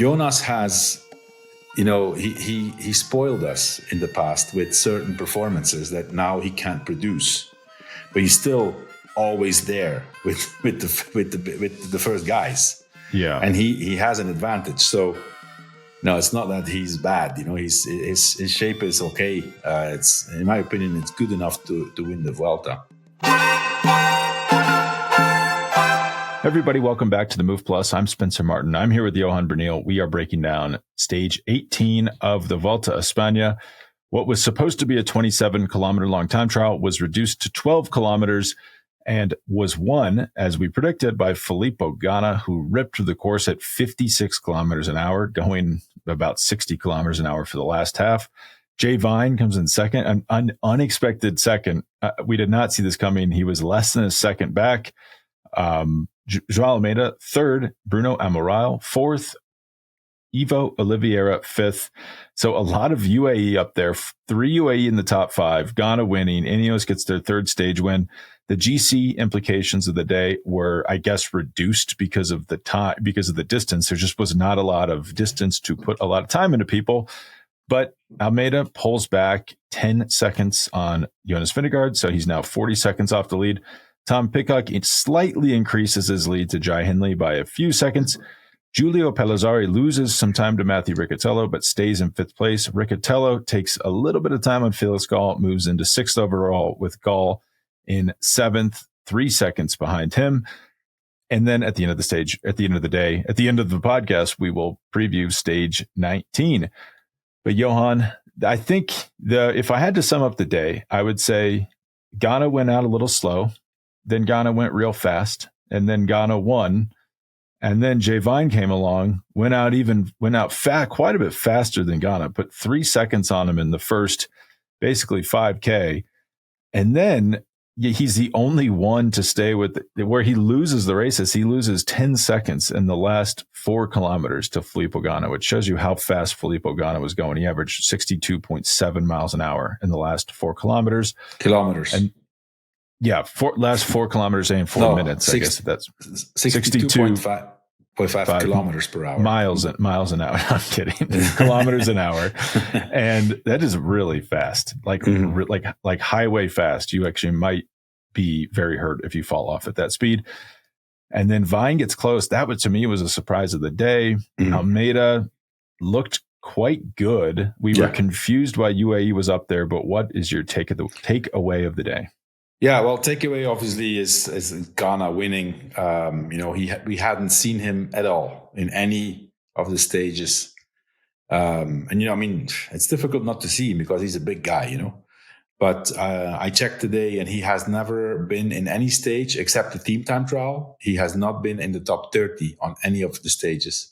Jonas has, he spoiled us in the past with certain performances that now he can't produce, but he's still always there with the first guys. Yeah, and he has an advantage. So no, it's not that he's bad. His shape is okay. It's, in my opinion, it's good enough to win the Vuelta. Everybody, welcome back to the Move Plus. I'm Spencer Martin. I'm here with Johan Bruyneel. We are breaking down stage 18 of the Vuelta a España. What was supposed to be a 27-kilometer long time trial was reduced to 12 kilometers and was won, as we predicted, by Filippo Ganna, who ripped the course at 56 kilometers an hour, going about 60 kilometers an hour for the last half. Jay Vine comes in second, an unexpected second. We did not see this coming. He was less than a second back. João Almeida, third, Bruno Amoral, fourth, Ivo Oliveira, fifth. So a lot of UAE up there, 3 UAE in the top 5, Ghana winning. Ineos gets their third stage win. The GC implications of the day were, I guess, reduced because of the time, because of the distance. There just was not a lot of distance to put a lot of time into people. But Almeida pulls back 10 seconds on Jonas Vingegaard, so he's now 40 seconds off the lead. Tom Pidcock slightly increases his lead to Jai Hindley by a few seconds. Giulio Pellizzari loses some time to Matthew Riccatello, but stays in 5th place. Riccatello takes a little bit of time on Felix Gall, moves into 6th overall, with Gall in 7th, 3 seconds behind him. And then at the end of the stage, at the end of the day, at the end of the podcast, we will preview stage 19. But Johan, I think if I had to sum up the day, I would say Ghana went out a little slow. Then Ghana went real fast, and then Ghana won. And then Jay Vine came along, went out quite a bit faster than Ghana, put 3 seconds on him in the first, basically 5K. And then he's the only one to stay with where he loses the races. He loses 10 seconds in the last 4 kilometers to Filippo Ganna, which shows you how fast Filippo Ganna was going. He averaged 62.7 miles an hour in the last 4 kilometers. And yeah, last 4 kilometers in 4 minutes. I guess that's 62.5 kilometers per hour. Miles an hour. I'm kidding. Kilometers an hour. And that is really fast. Like highway fast. You actually might be very hurt if you fall off at that speed. And then Vine gets close. That to me was a surprise of the day. Almeida looked quite good. We were confused why UAE was up there, but what is your takeaway of the day? Yeah, well, takeaway obviously is Ghana winning. We hadn't seen him at all in any of the stages. It's difficult not to see him because he's a big guy, But I checked today, and he has never been in any stage except the team time trial. He has not been in the top 30 on any of the stages.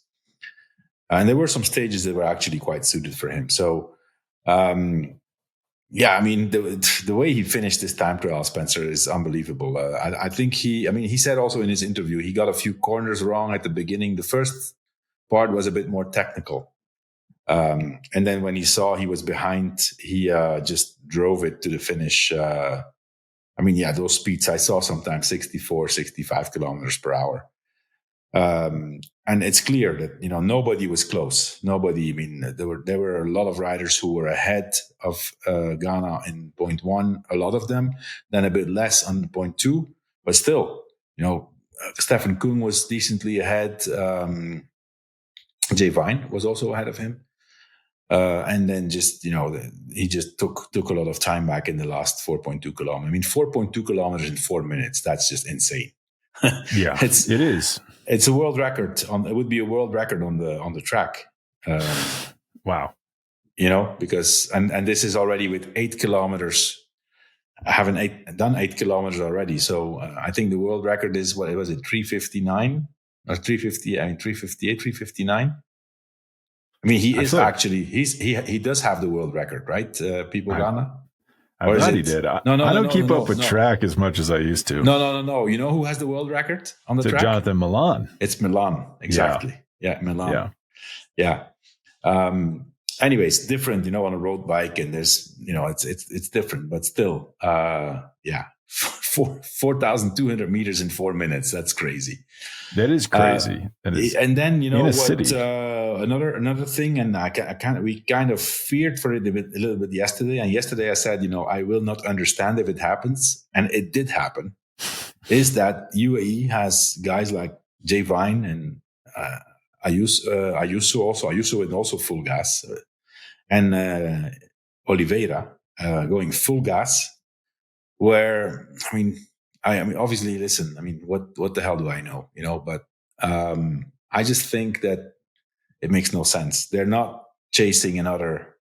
And there were some stages that were actually quite suited for him. So, the way he finished this time trial, Spencer, is unbelievable. I think he said also in his interview, he got a few corners wrong at the beginning. The first part was a bit more technical. And then when he saw he was behind, he just drove it to the finish. Those speeds I saw sometimes 64, 65 kilometers per hour. And it's clear that, nobody was close. Nobody, there were a lot of riders who were ahead of Ghana in point 1, a lot of them, then a bit less on point 2, but still, Stefan Kung was decently ahead. Jay Vine was also ahead of him. And then he just took a lot of time back in the last 4.2 kilometers. 4.2 kilometers in 4 minutes, that's just insane. Yeah, it is. It's a world record. It would be a world record on the track. Wow. Because and this is already with 8 kilometers. I haven't done 8 kilometers already. So I think the world record is, what was it, 3:59 or 3:50? 3:58, 3:59. He does have the world record, right? People Ghana. I thought he did. I don't keep up with track as much as I used to. No. You know who has the world record on the track? Jonathan Milan. It's Milan, exactly. Yeah, Milan. Yeah. Anyways, different, on a road bike, and there's, it's different, but still, 4,200 meters in 4 minutes. That's crazy. That is crazy. And then, another thing, and we kind of feared for it a little bit yesterday. And yesterday I said, I will not understand if it happens, and it did happen. Is that UAE has guys like Jay Vine and Ayuso also full gas, and Oliveira going full gas. Where I mean, obviously, listen. I mean, what the hell do I know? But I just think that it makes no sense. They're not chasing another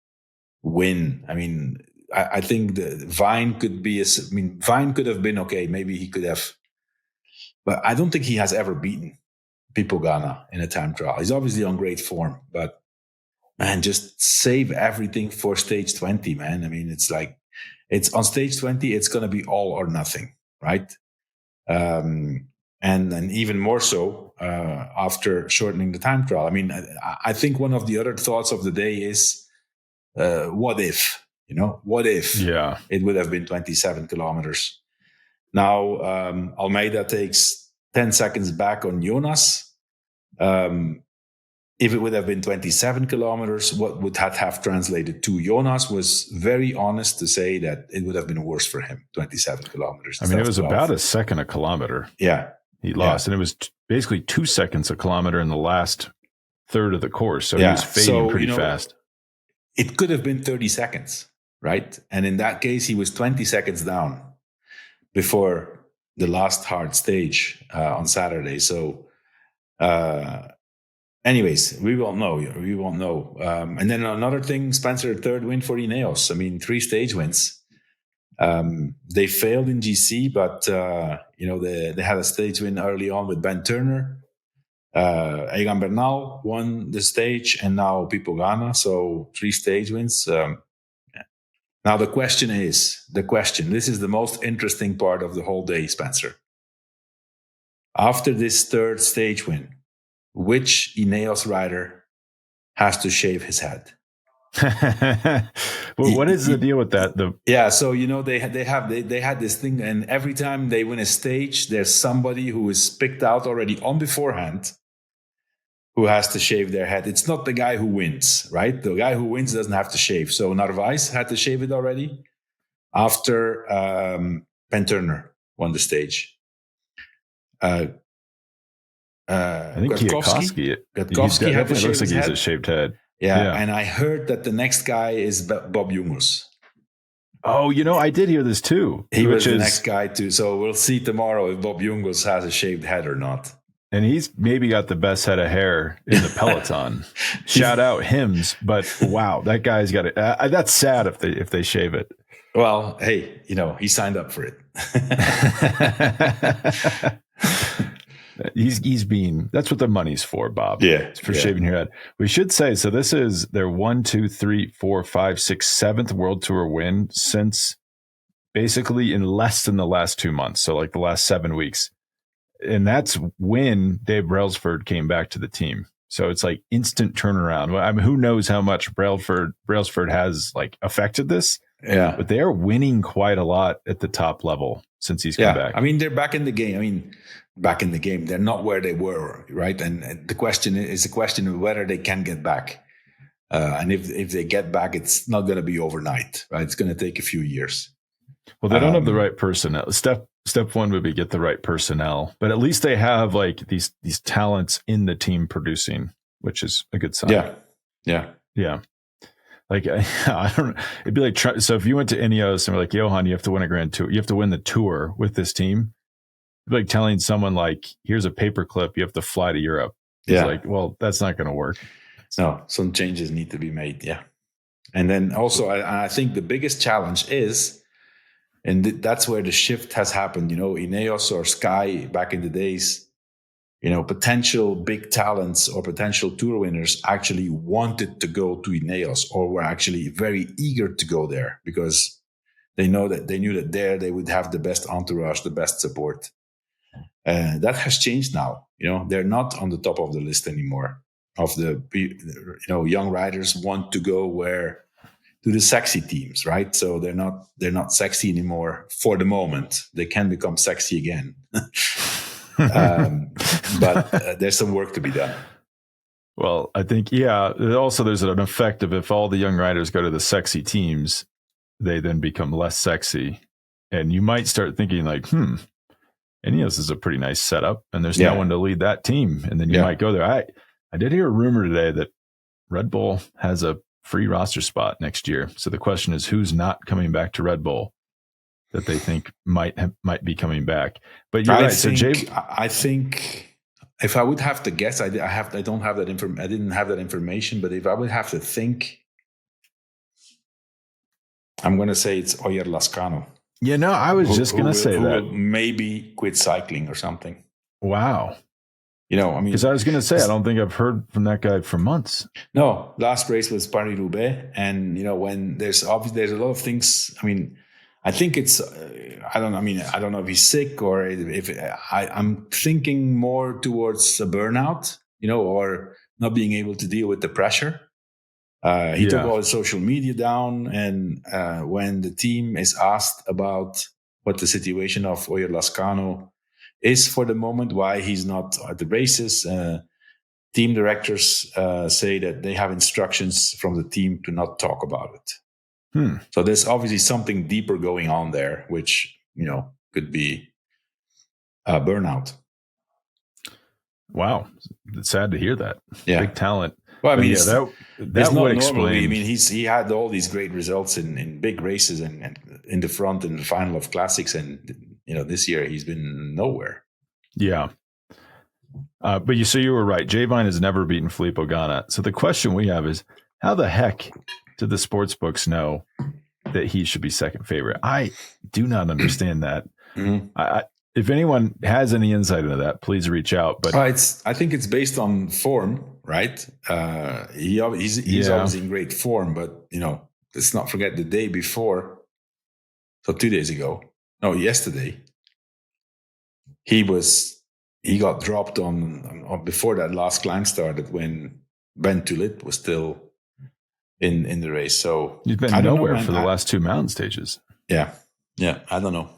win. I mean, I think the Vine could be. Vine could have been okay. Maybe he could have, but I don't think he has ever beaten Filippo Ganna in a time trial. He's obviously on great form, but man, just save everything for stage 20, man. I mean, it's like it's on stage 20. It's going to be all or nothing, right? And even more so after shortening the time trial. I mean, I think one of the other thoughts of the day is, what if? What if it would have been 27 kilometers? Now, Almeida takes 10 seconds back on Jonas. If it would have been 27 kilometers, what would that have translated to? Jonas was very honest to say that it would have been worse for him, 27 kilometers. I mean, it was 12. About a second a kilometer. Yeah. He lost, and it was basically 2 seconds a kilometer in the last third of the course. So he was fading pretty fast. It could have been 30 seconds, right? And in that case, he was 20 seconds down before the last hard stage on Saturday. So, anyways, we won't know. We won't know. And then another thing, Spencer, third win for Ineos. I mean, 3 stage wins. They failed in GC, but they had a stage win early on with Ben Turner. Egan Bernal won the stage, and now Filippo Ganna. So 3 stage wins. Now the question. This is the most interesting part of the whole day, Spencer. After this third stage win, which Ineos rider has to shave his head? Well, what is the deal with that? So they had this thing, and every time they win a stage, there's somebody who is picked out already on beforehand who has to shave their head. It's not the guy who wins, right? The guy who wins doesn't have to shave. So Narvaez had to shave it already after Ben Turner won the stage. I think Kwiatkowski looks like he has a shaved head. Yeah, and I heard that the next guy is Bob Jungels. Oh, I did hear this too. He was the next guy too. So we'll see tomorrow if Bob Jungels has a shaved head or not. And he's maybe got the best head of hair in the peloton. Shout out Hims, but wow, that guy's got it. That's sad if they shave it. Well, hey, he signed up for it. That's what the money's for, Bob. Yeah. It's for shaving your head. We should say, so this is their 1, 2, 3, 4, 5, 6, 7th World Tour win since basically in less than the last 2 months. So like the last 7 weeks. And that's when Dave Brailsford came back to the team. So it's like instant turnaround. I mean, who knows how much Brailsford has like affected this? Yeah. But they are winning quite a lot at the top level since he's come back. I mean, they're back in the game. They're not where they were, right? And the question is a question of whether they can get back. And if they get back, it's not going to be overnight, right? It's going to take a few years. Well, they don't have the right personnel. Step one would be get the right personnel, but at least they have like these talents in the team producing, which is a good sign. Yeah. Like I don't. It'd be like so if you went to Ineos and were like, Johan, you have to win a Grand Tour. You have to win the Tour with this team. It'd be like telling someone like, here's a paperclip. You have to fly to Europe. It's like, well, that's not going to work. No, some changes need to be made. Yeah, and then also I think the biggest challenge is. And that's where the shift has happened. Ineos or Sky back in the days, potential big talents or potential tour winners actually wanted to go to Ineos or were actually very eager to go there because they knew that there they would have the best entourage, the best support. That has changed now. They're not on the top of the list anymore of the, young riders want to go to the sexy teams, right? So they're not sexy anymore for the moment. They can become sexy again. But there's some work to be done. Well, I think, yeah, also there's an effect of if all the young riders go to the sexy teams, they then become less sexy. And you might start thinking like, Ineos is a pretty nice setup and there's no one to lead that team. And then you might go there. I did hear a rumor today that Red Bull has a free roster spot next year. So the question is, who's not coming back to Red Bull that they think might be coming back? But you're right. I think if I would have to guess, I don't have that I didn't have that information. But if I would have to think, I'm going to say it's Oyer Lascano. Yeah, no, I was just going to say who that. Will maybe quit cycling or something. Wow. Because I was going to say, I don't think I've heard from that guy for months. No, last race was Paris-Roubaix. And, when there's a lot of things. I think it's, I don't know if he's sick or if I'm thinking more towards a burnout, or not being able to deal with the pressure. He took all his social media down. And when the team is asked about what the situation of Oyer Lascano is for the moment, why he's not at the races, team directors say that they have instructions from the team to not talk about it. So there's obviously something deeper going on there, which, could be burnout. Wow. It's sad to hear that. Yeah. Big talent. Well, that would explain. He had all these great results in big races and in the front in the final of classics. And, this year he's been nowhere. Yeah. But you were right. Jay Vine has never beaten Filippo Ganna. So the question we have is, how the heck do the sports books know that he should be second favorite? I do not understand that. If anyone has any insight into that, please reach out. But I think it's based on form, right? He's obviously in great form, but let's not forget the day before. So 2 days ago, yesterday, he got dropped on before that last climb started when Ben Tulip was still in the race. So he's been nowhere for the last two mountain stages. Yeah. I don't know.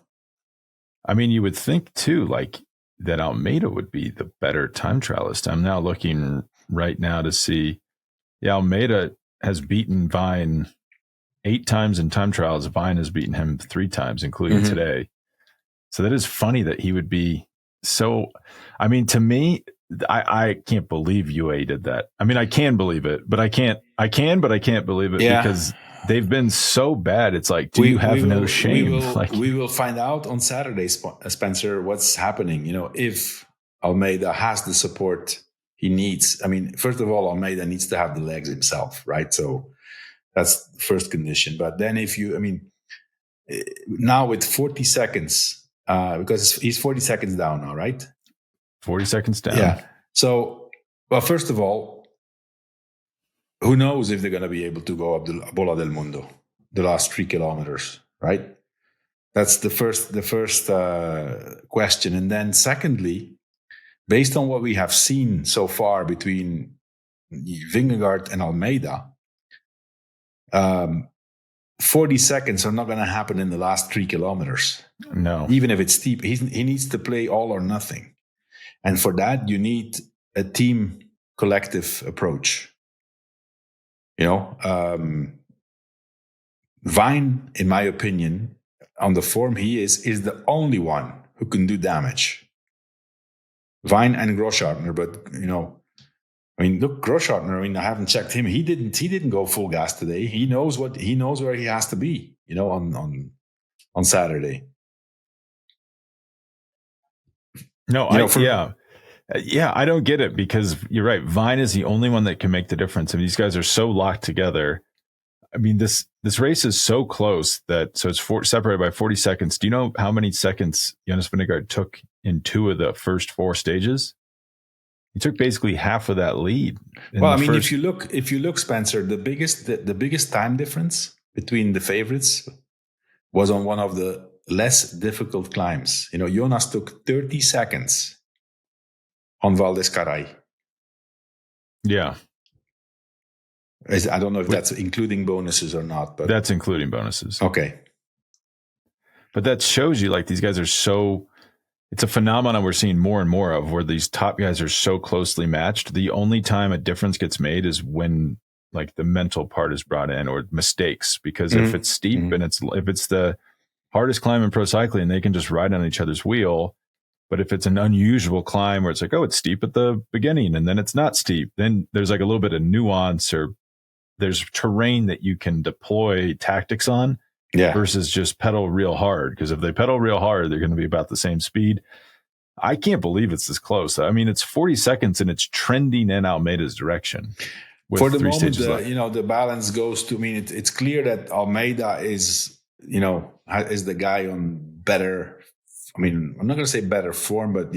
You would think too, like that Almeida would be the better time trialist. I'm now looking right now to see. Yeah, Almeida has beaten Vine 8 times in time trials. Vine has beaten him 3 times, including today. So that is funny that he would be so. To me, I can't believe UA did that. I can believe it, but I can't believe it because they've been so bad. It's like, do you have no shame? We will find out on Saturday, Spencer, what's happening. If Almeida has the support he needs. First of all, Almeida needs to have the legs himself, right? So that's the first condition. But then now with 40 seconds, because he's 40 seconds down now, right? 40 seconds down. Yeah. So, well, first of all, who knows if they're going to be able to go up the Bola del Mundo, the last 3 kilometers, right? That's the first question. And then secondly, based on what we have seen so far between Vingegaard and Almeida, 40 seconds are not going to happen in the last 3 kilometers. No. Even if it's steep, he needs to play all or nothing. And for that, you need a team collective approach. Vine, in my opinion, on the form he is the only one who can do damage. Vine and Grosschartner, but look, Grosschartner. I haven't checked him. He didn't go full gas today. He knows where he has to be. On Saturday. No, I don't get it because you're right. Vine is the only one that can make the difference. These guys are so locked together. This race is so close so it's separated by 40 seconds. Do you know how many seconds Jonas Vingegaard took in 2 of the first 4 stages? He took basically half of that lead. If you look, Spencer, the biggest time difference between the favorites was on one of the less difficult climbs. Jonas took 30 seconds on Val d'Escaray. Yeah. I don't know if that's including bonuses or not, but that's including bonuses. Okay. But that shows you these guys are so It's a phenomenon we're seeing more and more of, where these top guys are so closely matched. The only time a difference gets made is when like the mental part is brought in, or mistakes. Because if it's steep and if it's the hardest climb in pro cycling, they can just ride on each other's wheel. But if it's an unusual climb where it's like, oh, it's steep at the beginning and then it's not steep, then there's like a little bit of nuance, or there's terrain that you can deploy tactics on. Yeah. Versus just pedal real hard. Because if they pedal real hard, they're going to be about the same speed. I can't believe it's this close. I mean, it's 40 seconds and it's trending in Almeida's direction. For the moment, the balance goes to, I mean, it's clear that Almeida is the guy on better, I mean, I'm not going to say better form, but,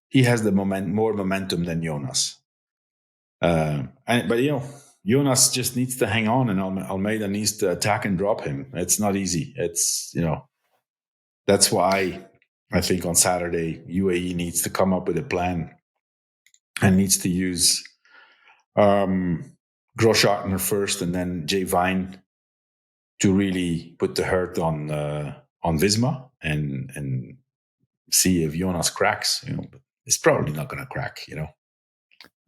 he has the more momentum than Jonas. Jonas just needs to hang on, and Almeida needs to attack and drop him. It's not easy. It's, that's why I think on Saturday, UAE needs to come up with a plan and needs to use Groschartner first and then Jay Vine to really put the hurt on Visma and see if Jonas cracks. But it's probably not going to crack,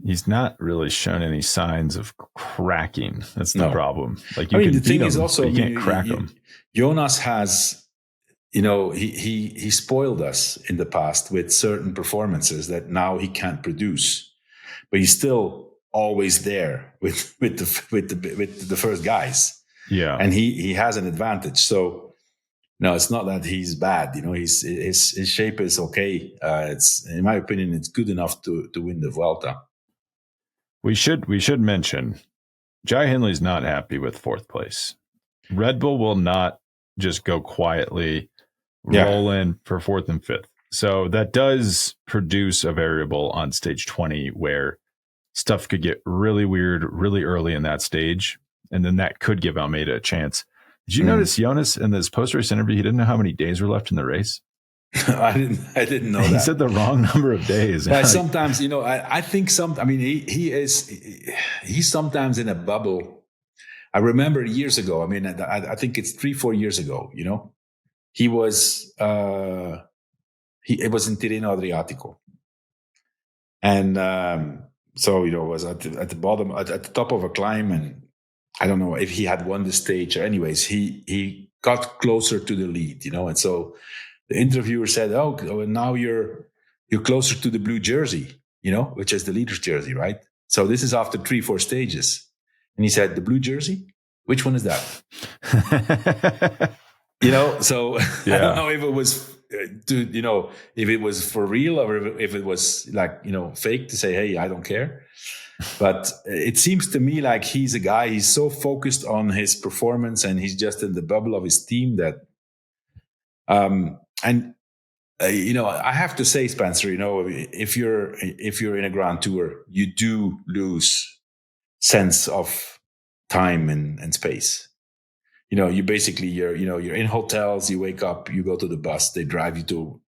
He's not really shown any signs of cracking. That's the problem. Like, you the thing is also, you can't crack him. Jonas has, he spoiled us in the past with certain performances that now he can't produce, but he's still always there with the first guys. Yeah, and he has an advantage. So no, it's not that he's bad. His shape is okay. It's, in my opinion, it's good enough to win the Vuelta. We should mention Jai Hindley's not happy with fourth place. Red Bull will not just go quietly roll in for fourth and fifth. So that does produce a variable on stage 20 where stuff could get really weird really early in that stage. And then that could give Almeida a chance. Did you notice Jonas in this post-race interview, he didn't know how many days were left in the race? I didn't know that. He said the wrong number of days. Sometimes, I think he's sometimes in a bubble. I remember years ago, I think it's 3-4 years ago, he was, it was in Tirreno Adriatico. And was at the bottom, at the top of a climb. And I don't know if he had won the stage, or anyways, he got closer to the lead, and so the interviewer said, "Oh, now you're closer to the blue jersey, which is the leader's jersey, right? So this is after 3-4 stages." And he said, "The blue jersey? Which one is that?" So I don't know if it was if it was for real or if it was like, fake to say, "Hey, I don't care." But it seems to me like he's a guy, he's so focused on his performance and he's just in the bubble of his team that, I have to say, Spencer, if you're in a Grand Tour, you do lose sense of time and space. You basically, you're in hotels, you wake up, you go to the bus, they drive you to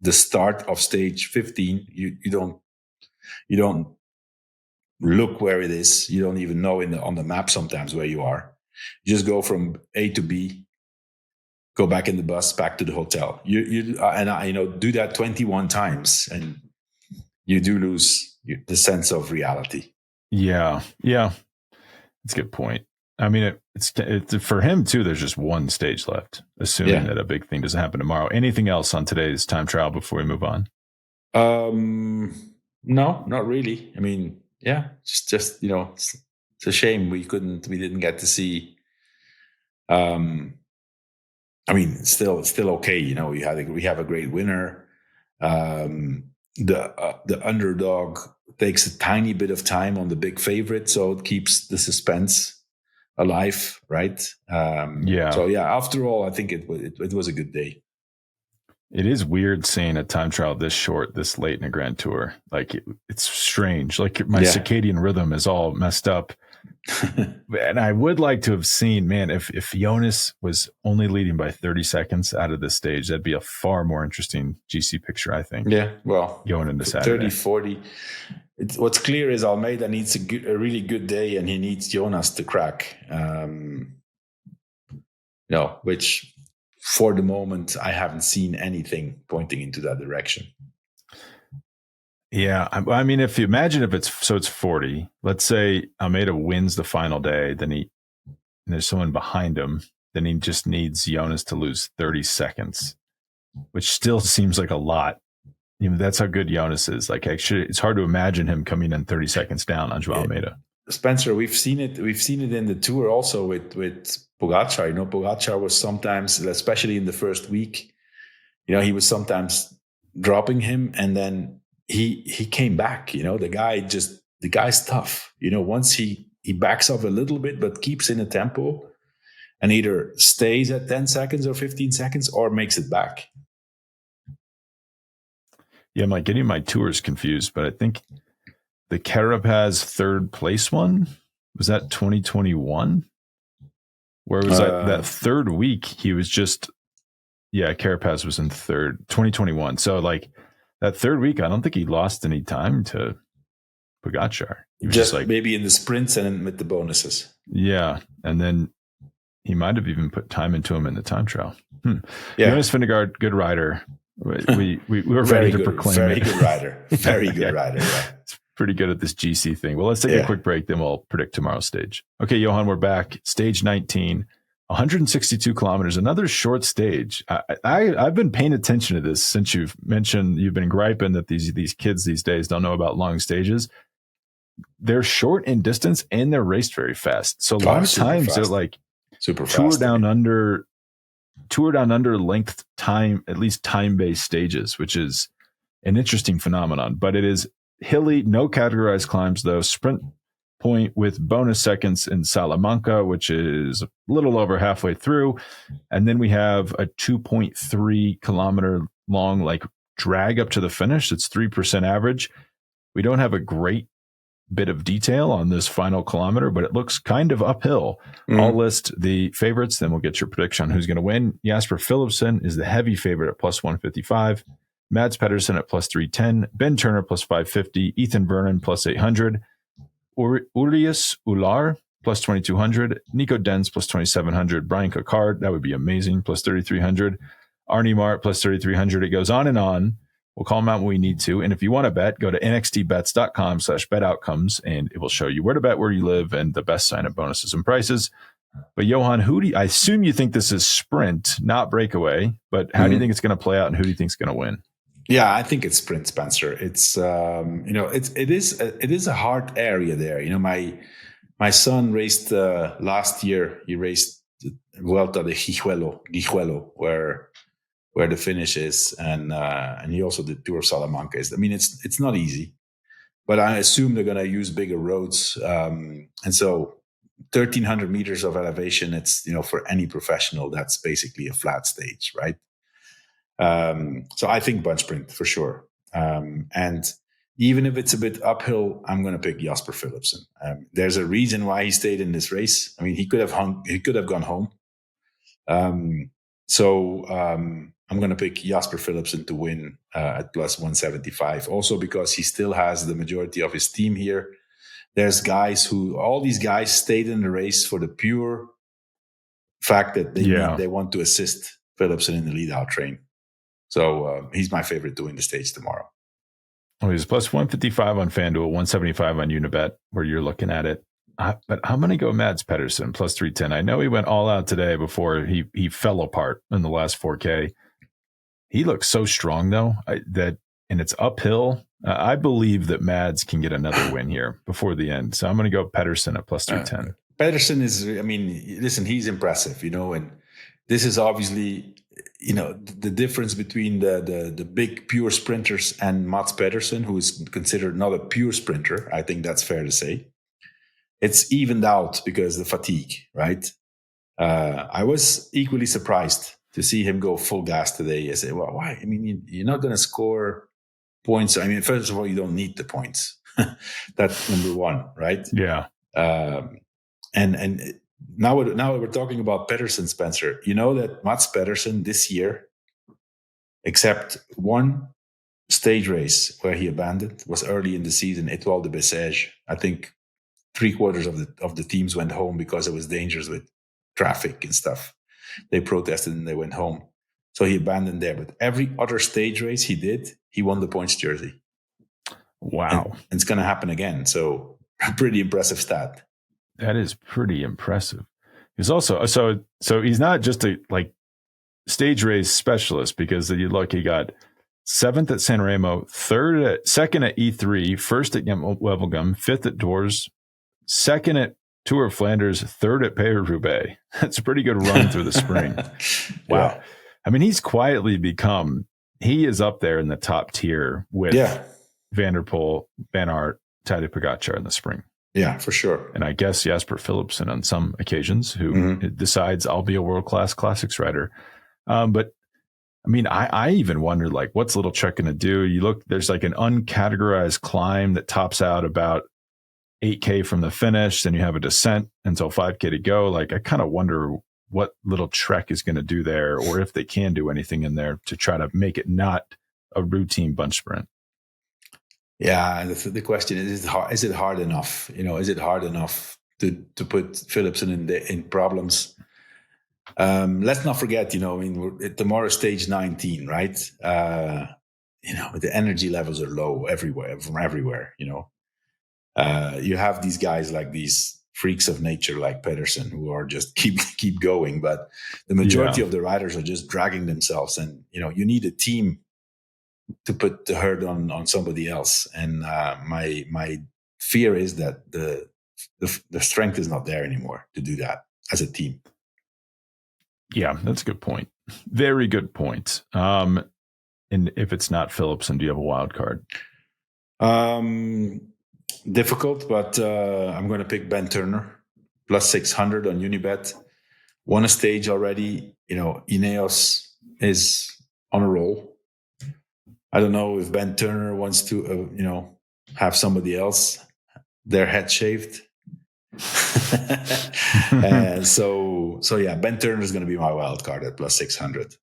the start of stage 15. You don't look where it is. You don't even know on the map sometimes where you are. You just go from A to B, go back in the bus, back to the hotel. You do that 21 times, and you do lose the sense of reality. Yeah, that's a good point. I mean, it's for him too. There's just one stage left, assuming that a big thing doesn't happen tomorrow. Anything else on today's time trial before we move on? No, not really. I mean, just it's a shame we didn't get to see. Still okay. We have a great winner. The underdog takes a tiny bit of time on the big favorite, so it keeps the suspense alive, right? So after all, I think it was a good day. It is weird seeing a time trial this short, this late in a Grand Tour. Like, it's strange. Like, my circadian rhythm is all messed up. And I would like to have seen, man, if Jonas was only leading by 30 seconds out of this stage, that'd be a far more interesting GC picture, I think. Yeah, well, going into Saturday. 30, 40. What's clear is Almeida needs a really good day, and he needs Jonas to crack. Which for the moment, I haven't seen anything pointing into that direction. Yeah, I mean, if you imagine if it's 40. Let's say Almeida wins the final day, then there's someone behind him. Then he just needs Jonas to lose 30 seconds, which still seems like a lot. That's how good Jonas is. Like, actually, it's hard to imagine him coming in 30 seconds down on João Almeida. Spencer, we've seen it in the Tour also with Pogačar. Pogačar was sometimes, especially in the first week, he was sometimes dropping him, and then he came back. The guy's tough. Once he backs off a little bit but keeps in a tempo and either stays at 10 seconds or 15 seconds or makes it back. Yeah, I'm like getting my tours confused, but I think the Carapaz third place one, was that 2021? Where was that third week? He was just, Carapaz was in third, 2021. So like that third week, I don't think he lost any time to Pogačar. He was just like maybe in the sprints and with the bonuses. Yeah, and then he might have even put time into him in the time trial. Yeah, Jonas Vingegaard, good rider. We were ready to proclaim very it. Good rider. Very good rider. Yeah. It's pretty good at this GC thing. Well, let's take a quick break, then we'll predict tomorrow's stage. Okay, Johan, we're back. Stage 19, 162 kilometers, another short stage. I've been paying attention to this since you've mentioned, you've been griping that these kids these days don't know about long stages. They're short in distance and they're raced very fast. So a lot of times they're like super tour fast, down under length time, at least time-based stages, which is an interesting phenomenon. But it is hilly, no categorized climbs, though. Sprint point with bonus seconds in Salamanca, which is a little over halfway through. And then we have a 2.3 kilometer long like drag up to the finish. It's 3% average. We don't have a great bit of detail on this final kilometer, but it looks kind of uphill. I'll list the favorites, then we'll get your prediction on who's going to win. Jasper Philipsen is the heavy favorite at plus 155. Mads Pedersen at plus 310. Ben Turner plus 550. Ethan Vernon plus 800. Urias Ular plus 2200. Nico Denz plus 2700. Brian Cocard, that would be amazing, plus 3300. Arnie Mart plus 3300. It goes on and on. We'll call them out when we need to. And if you want to bet, go to nxtbets.com/bet-outcomes, and it will show you where to bet, where you live, and the best sign-up bonuses and prices. But Johan, I assume you think this is sprint, not breakaway, but how do you think it's going to play out, and who do you think is going to win? Yeah, I think it's sprint, Spencer. It's it is a hard area there. My son raced last year. He raced the Vuelta de Guijuelo, where the finish is, and he also did Tour of Salamanca. It's not easy, but I assume they're going to use bigger roads, and so 1,300 meters of elevation. It's for any professional, that's basically a flat stage, right? So I think bunch sprint for sure. And even if it's a bit uphill, I'm going to pick Jasper Philipsen. There's a reason why he stayed in this race. I mean, he could have gone home. So I'm going to pick Jasper Philipsen to win at plus 175. Also because he still has the majority of his team here. There's all these guys stayed in the race for the pure fact that they want to assist Philipsen in the lead-out train. So he's my favorite to win the stage tomorrow. Well, he's plus 155 on FanDuel, 175 on Unibet, where you're looking at it. But I'm going to go Mads Pedersen, plus 310. I know he went all out today before he fell apart in the last 4K. He looks so strong, though, and it's uphill. I believe that Mads can get another win here before the end. So I'm going to go Pedersen at plus 310. Pedersen is, listen, he's impressive, and this is obviously, the difference between the big pure sprinters and Mads Pedersen, who is considered not a pure sprinter. I think that's fair to say. It's evened out because of the fatigue, right? I was equally surprised to see him go full gas today. I said, well, why? You're not going to score points. First of all, you don't need the points. That's number one, right? Yeah. And now we're talking about Pedersen, Spencer. You know that Mads Pedersen this year, except one stage race where he abandoned, was early in the season, Étoile de Bessèges. I think 3/4 of the teams went home because it was dangerous with traffic and stuff. they protested and they went home. So he abandoned there. But every other stage race he won the points jersey. Wow. And it's going to happen again. So a pretty impressive stat. That is pretty impressive. He's also, so he's not just a stage race specialist, because you look, he got 7th at San Remo, 2nd at E3, 1st at Wevelgem, 5th at Tours, 2nd at Tour of Flanders, 3rd at Paris-Roubaix. That's a pretty good run through the spring. Wow. Yeah. I mean, he's quietly he is up there in the top tier with Van der Poel, Van Aert, Tadej Pogacar in the spring. Yeah, for sure. And I guess Jasper Philipsen on some occasions, who decides I'll be a world-class classics rider. But I mean, I even wondered, what's Little Trek going to do? You look, there's an uncategorized climb that tops out about 8K from the finish. Then you have a descent until 5K to go. I kind of wonder what Little Trek is going to do there, or if they can do anything in there to try to make it not a routine bunch sprint. Yeah, the question is it hard enough? Is it hard enough to put Philipsen in problems? Let's not forget, tomorrow stage 19, right? The energy levels are low everywhere. You have these guys these freaks of nature like Pedersen, who are just keep going, but the majority of the riders are just dragging themselves, and you need a team to put the hurt on somebody else. And my fear is that the strength is not there anymore to do that as a team. Yeah, that's a good point. Very good point. And if it's not Philipsen, do you have a wild card? Difficult, but I'm going to pick Ben Turner, plus 600 on Unibet. Won a stage already. Ineos is on a roll. I don't know if Ben Turner wants to, have somebody else, their head shaved. So yeah, Ben Turner is going to be my wild card at plus 600.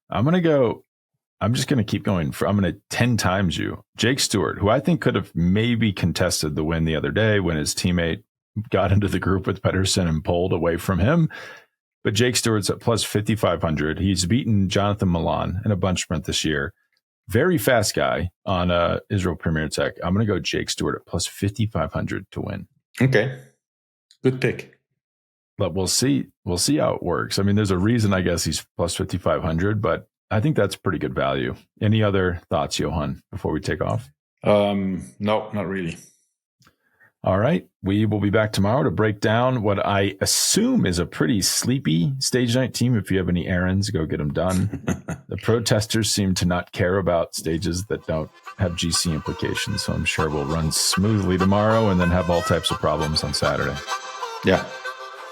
I'm just going to keep going. I'm going to 10 times you. Jake Stewart, who I think could have maybe contested the win the other day when his teammate got into the group with Pedersen and pulled away from him. But Jake Stewart's at plus 5,500. He's beaten Jonathan Milan in a bunch sprint this year. Very fast guy on Israel Premier Tech. I'm going to go Jake Stewart at plus 5,500 to win. Okay. Good pick. But we'll see. We'll see how it works. I mean, there's a reason, I guess, he's plus 5,500, but I think that's pretty good value. Any other thoughts, Johan, before we take off? No, not really. All right. We will be back tomorrow to break down what I assume is a pretty sleepy stage night team. If you have any errands, go get them done. The protesters seem to not care about stages that don't have GC implications. So I'm sure we'll run smoothly tomorrow and then have all types of problems on Saturday. Yeah.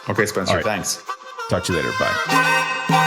Okay, Spencer. Right. Thanks. Talk to you later. Bye.